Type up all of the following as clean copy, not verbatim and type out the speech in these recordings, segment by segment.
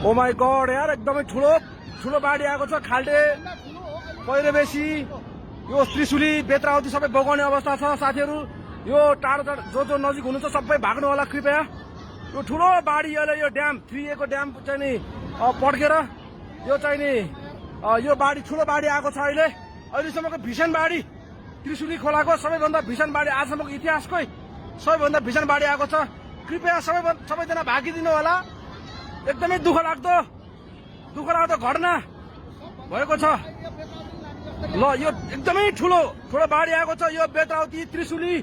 Oh my God यार, एकदमै ठुलो ठुलो बाढी आएको छ। खाल्डे, पहिरो बेसी, यो त्रिशुली, बेत्रावती सबै बगाउने अवस्था छ साथीहरू। यो टाढो टाढो जो नजिक हुनुहुन्छ सबै भाग्नु होला कृपया। यो ठुलो बाढी, यो ड्याम 3A को ड्याम चाहिँ नि पड्केर यो चाहिँ नि यो बाढी, ठुलो बाढी आएको छ। अहिलेसम्मको भीषण बाढी, त्रिशुली खोलाको सबैभन्दा भीषण बाढी, आजसम्मको इतिहासकै सबैभन्दा भीषण बाढी आएको छ। कृपया सबैजना भागिदिनु होला। एकदमै दुःख लाग्दो घटना भएको छ। ल, यो एकदमै ठुलो बाढी आएको छ। यो बेत्रावती, त्रिशुली,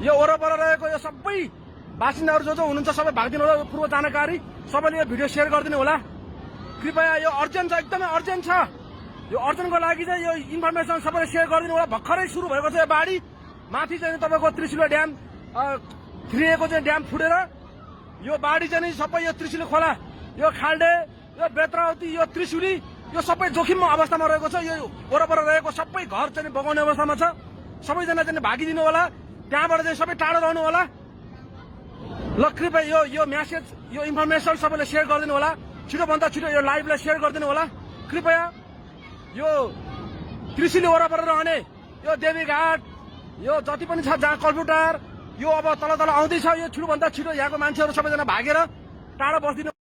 यो वरपर रहेको यो सबै बासिन्दाहरू जो हुनुहुन्छ सबै भागिदिनु होला। पूर्व जानकारी सबैले यो भिडियो सेयर गरिदिनु होला कृपया। यो अर्जेन्ट छ, एकदमै अर्जेन्ट छ। यो अर्जेन्टको लागि चाहिँ यो इन्फर्मेसन सबैले सेयर गरिदिनु होला। भर्खरै सुरु भएको छ यो बाढी। माथि चाहिँ तपाईँको त्रिशुली ड्याम 3A को चाहिँ ड्याम फुटेर यो बाढी चाहिँ नि सबै यो त्रिशुली खोला, यो खाल्डे, यो बेत्रावती, यो त्रिशुली, यो सबै जोखिम अवस्थामा रहेको छ। यो वरपर रहेको सबै घर चाहिँ बगाउने अवस्थामा छ। सबैजना चाहिँ भागिदिनु होला। त्यहाँबाट चाहिँ सबै टाढो रहनु होला। ल कृपया यो मेसेज, यो इन्फर्मेसन सबैले सेयर गरिदिनु होला। छिटोभन्दा छिटो यो लाइभलाई सेयर गरिदिनु होला कृपया। यो त्रिशुली वरपर रहने यो देवीघाट, यो जति पनि छ जहाँ कम्प्युटर, यो अब तल आउँदैछ। यो छिटोभन्दा छिटो यहाँको मान्छेहरू सबैजना भागेर टाढो बस्दिनु।